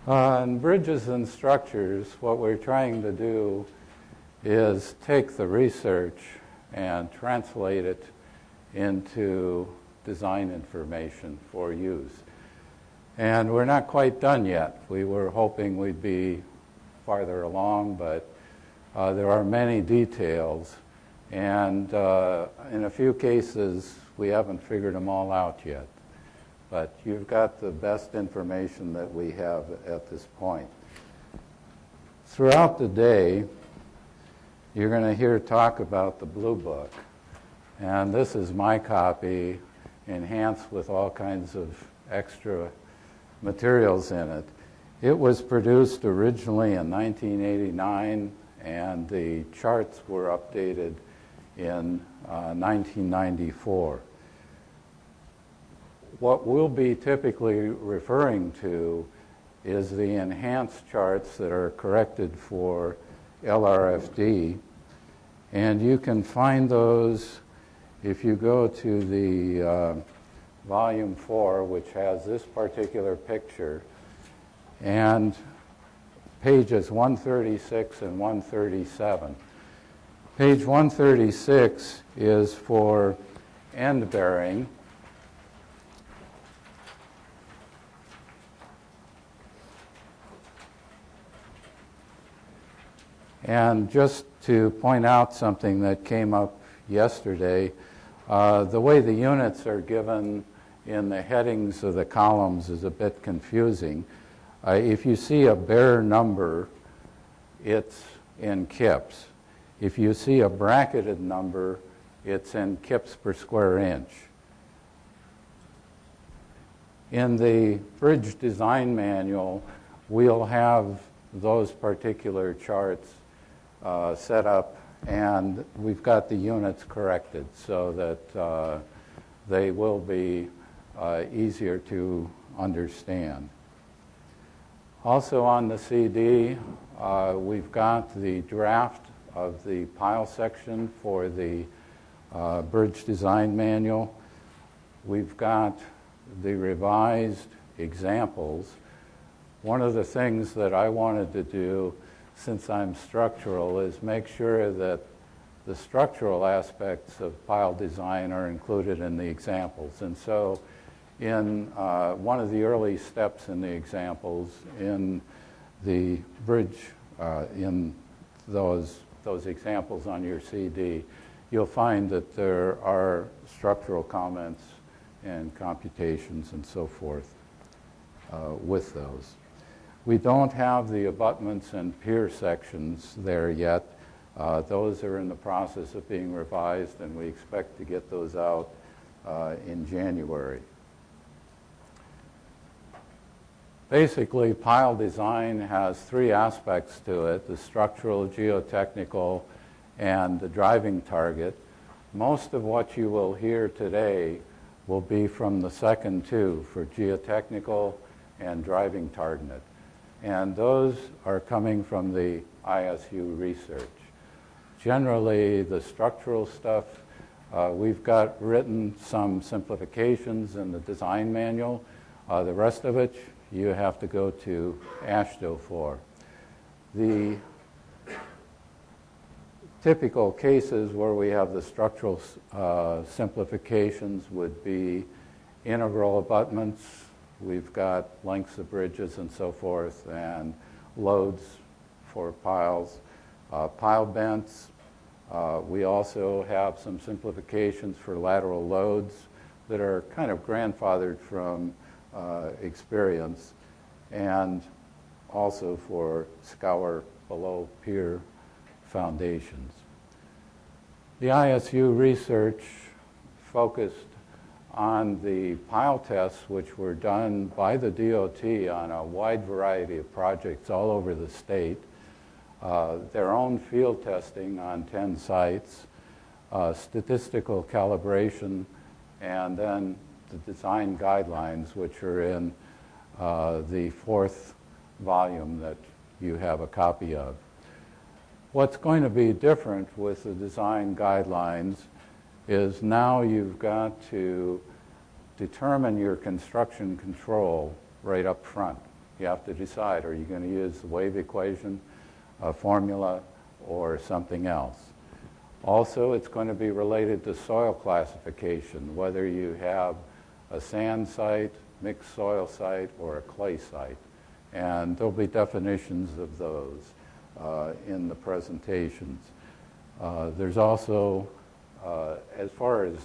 In bridges and structures, what we're trying to do is take the research and translate it into design information for use. And we're not quite done yet. We were hoping we'd be farther along, but there are many details. And in a few cases, we haven't figured them all out yet. But you've got the best information that we have at this point. Throughout the day, you're going to hear talk about the Blue Book. And this is my copy, enhanced with all kinds of extra materials in it. It was produced originally in 1989, and the charts were updated in 1994. What we'll be typically referring to is the enhanced charts that are corrected for LRFD, and you can find those if you go to the volume 4, which has this particular picture, and pages 136 and 137. Page 136 is for end bearing. And just to point out something that came up yesterday, the way the units are given in the headings of the columns is a bit confusing. If you see a bare number, it's in kips. If you see a bracketed number, it's in kips per square inch. In the bridge design manual, we'll have those particular charts set up, and we've got the units corrected so that they will be easier to understand. Also on the CD, we've got the draft of the pile section for the bridge design manual. We've got the revised examples. One of the things that I wanted to do, since I'm structural, is make sure that the structural aspects of pile design are included in the examples. And so in one of the early steps in the examples, in the bridge, in those examples on your CD, you'll find that there are structural comments and computations and so forth with those. We don't have the abutments and pier sections there yet. Those are in the process of being revised, and we expect to get those out in January. Basically, pile design has three aspects to it: the structural, geotechnical, and the driving target. Most of what you will hear today will be from the second two, for geotechnical and driving target. And those are coming from the ISU research. Generally, the structural stuff, we've got written some simplifications in the design manual. The rest of it, you have to go to AASHTO for. The typical cases where we have the structural simplifications would be integral abutments. We've got lengths of bridges and so forth, and loads for piles. Pile bents. We also have some simplifications for lateral loads that are kind of grandfathered from experience, and also for scour below pier foundations. The ISU research focused on the pile tests, which were done by the DOT on a wide variety of projects all over the state, their own field testing on 10 sites, statistical calibration, and then the design guidelines, which are in the 4th volume that you have a copy of. What's going to be different with the design guidelines is now you've got to determine your construction control right up front. You have to decide, are you going to use the wave equation, a formula, or something else? Also, it's going to be related to soil classification, whether you have a sand site, mixed soil site, or a clay site. And there'll be definitions of those in the presentations. There's also, as far as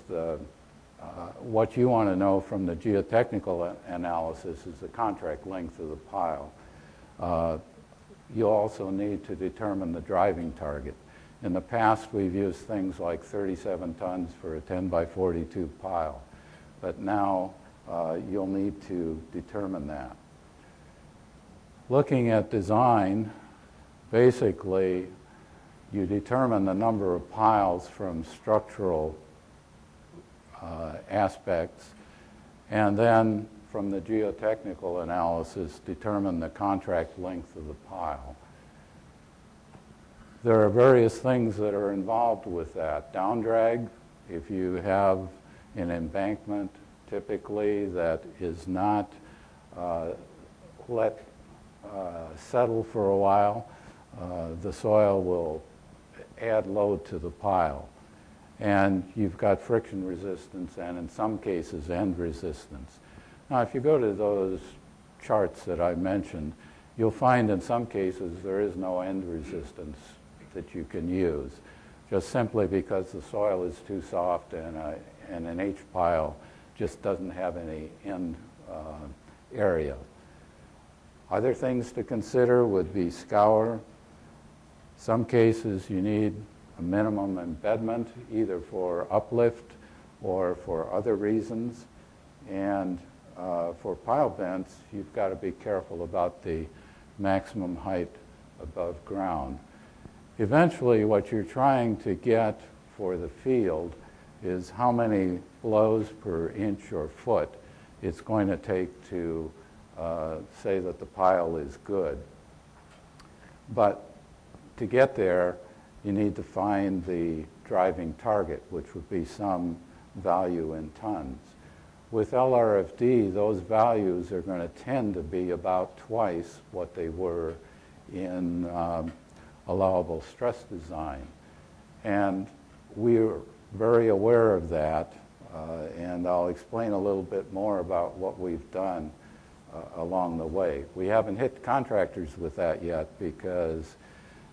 what you want to know from the geotechnical analysis is the contract length of the pile. You also need to determine the driving target. In the past, we've used things like 37 tons for a 10 by 42 pile, but now you'll need to determine that. Looking at design, basically, you determine the number of piles from structural aspects, and then from the geotechnical analysis, determine the contract length of the pile. There are various things that are involved with that. Down drag, if you have an embankment typically that is not let settle for a while, the soil will add load to the pile. And you've got friction resistance and in some cases end resistance. Now if you go to those charts that I mentioned, you'll find in some cases there is no end resistance that you can use, just simply because the soil is too soft and an H pile just doesn't have any end area. Other things to consider would be scour. Some cases you need a minimum embedment, either for uplift or for other reasons. And for pile vents, you've got to be careful about the maximum height above ground. Eventually, what you're trying to get for the field is how many blows per inch or foot it's going to take to say that the pile is good. But to get there, you need to find the driving target, which would be some value in tons. With LRFD, those values are going to tend to be about twice what they were in allowable stress design. And we're very aware of that, and I'll explain a little bit more about what we've done along the way. We haven't hit contractors with that yet because,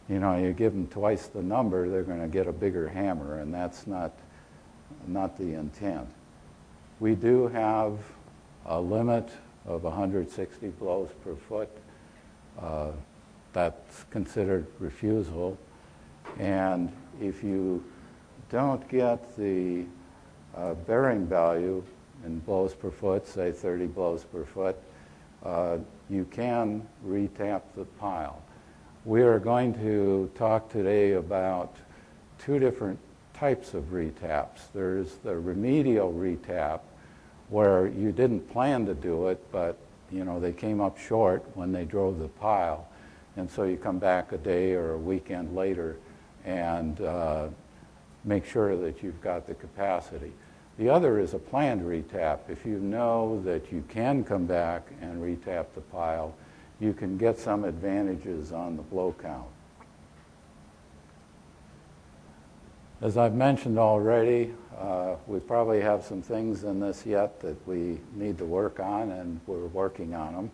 you know, you give them twice the number, they're going to get a bigger hammer, and that's not the intent. We do have a limit of 160 blows per foot. That's considered refusal. And if you don't get the bearing value in blows per foot, say 30 blows per foot, you can retap the pile. We are going to talk today about two different types of retaps. There's the remedial retap, where you didn't plan to do it, but you know they came up short when they drove the pile, and so you come back a day or a weekend later and make sure that you've got the capacity. The other is a planned retap. If you know that you can come back and retap the pile, you can get some advantages on the blow count. As I've mentioned already, we probably have some things in this yet that we need to work on, and we're working on them.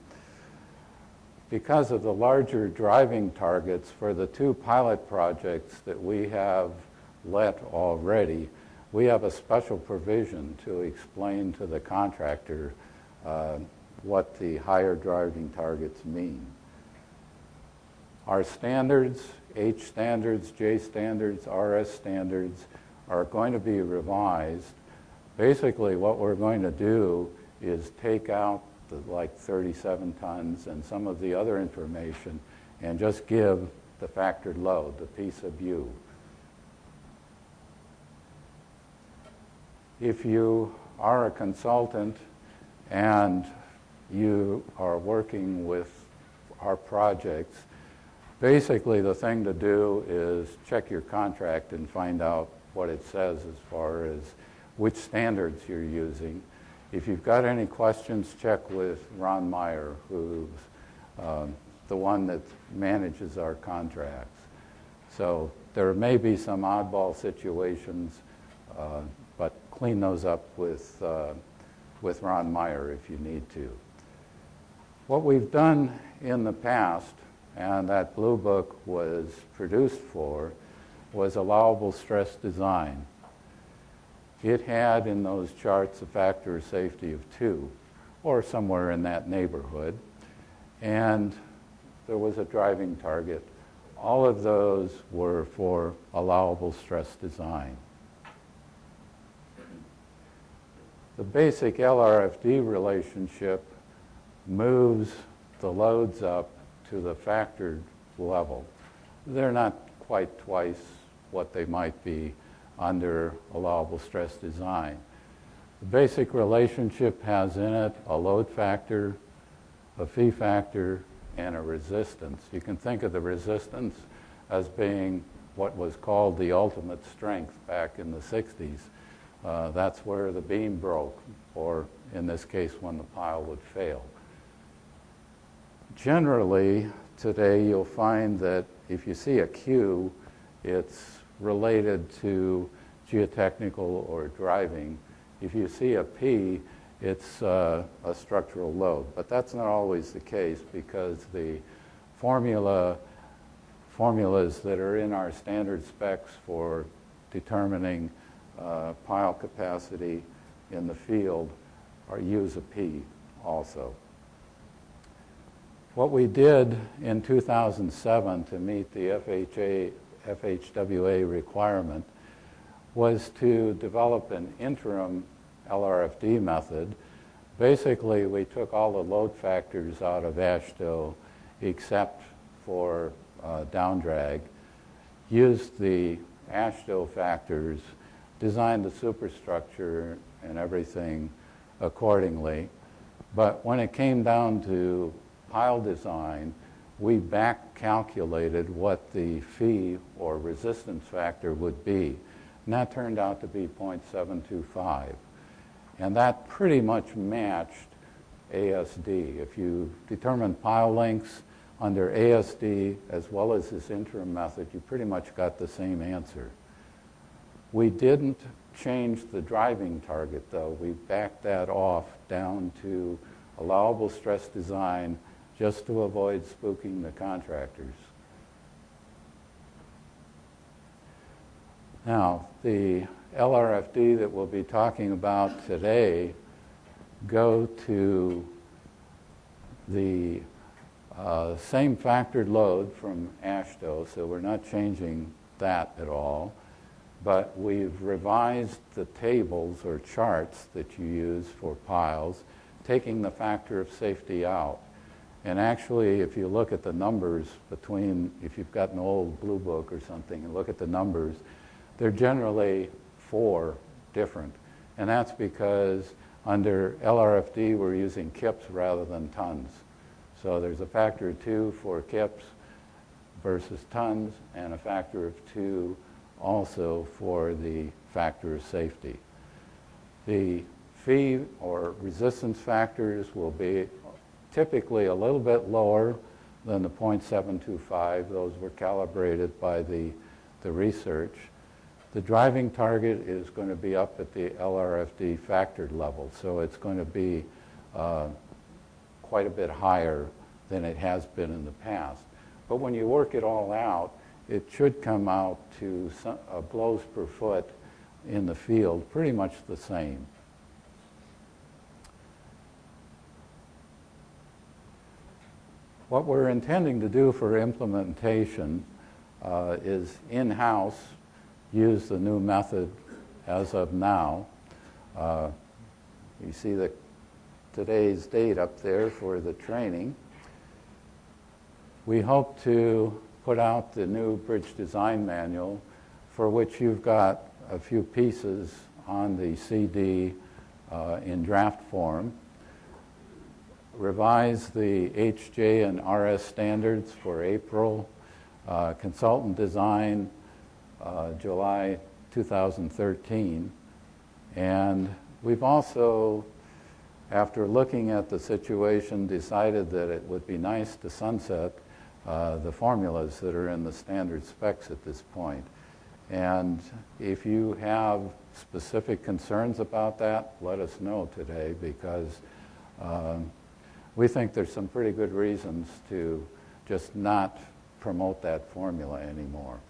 Because of the larger driving targets for the two pilot projects that we have let already, we have a special provision to explain to the contractor what the higher driving targets mean. Our standards, H standards, J standards, RS standards, are going to be revised. Basically, what we're going to do is take out the like 37 tons and some of the other information and just give the factored load, the P sub U. If you are a consultant and you are working with our projects, basically the thing to do is check your contract and find out what it says as far as which standards you're using. If you've got any questions, check with Ron Meyer, who's the one that manages our contracts. So there may be some oddball situations, but clean those up with Ron Meyer if you need to. What we've done in the past, and that blue book was produced for, was allowable stress design. It had in those charts a factor of safety of 2, or somewhere in that neighborhood, and there was a driving target. All of those were for allowable stress design. The basic LRFD relationship moves the loads up to the factored level. They're not quite twice what they might be under allowable stress design. The basic relationship has in it a load factor, a fee factor, and a resistance. You can think of the resistance as being what was called the ultimate strength back in the 60s. That's where the beam broke, or in this case, when the pile would fail. Generally, today you'll find that if you see a Q, it's related to geotechnical or driving. If you see a P, it's a structural load. But that's not always the case, because the formulas that are in our standard specs for determining pile capacity in the field use a P also. What we did in 2007 to meet the FHWA requirement was to develop an interim LRFD method. Basically, we took all the load factors out of AASHTO except for down drag, used the AASHTO factors, designed the superstructure and everything accordingly. But when it came down to pile design, we back calculated what the fee or resistance factor would be. And that turned out to be 0.725. And that pretty much matched ASD. If you determine pile lengths under ASD as well as this interim method, you pretty much got the same answer. We didn't change the driving target, though. We backed that off down to allowable stress design just to avoid spooking the contractors. Now, the LRFD that we'll be talking about today go to the same factored load from AASHTO, so we're not changing that at all, but we've revised the tables or charts that you use for piles, taking the factor of safety out. And actually, if you look at the numbers between, if you've got an old blue book or something and look at the numbers, they're generally 4 different. And that's because under LRFD, we're using kips rather than tons. So there's a factor of 2 for kips versus tons, and a factor of 2 also for the factor of safety. The fee or resistance factors will be typically a little bit lower than the 0.725. Those were calibrated by the research. The driving target is going to be up at the LRFD factored level, so it's going to be quite a bit higher than it has been in the past. But when you work it all out, it should come out to blows per foot in the field pretty much the same. What we're intending to do for implementation is in-house use the new method as of now. You see today's date up there for the training. We hope to put out the new bridge design manual, for which you've got a few pieces on the CD in draft form. Revise the HJ and RS standards for April, consultant design July 2013, and we've also after looking at the situation, decided that it would be nice to sunset the formulas that are in the standard specs at this point. And if you have specific concerns about that, let us know today, because we think there's some pretty good reasons to just not promote that formula anymore.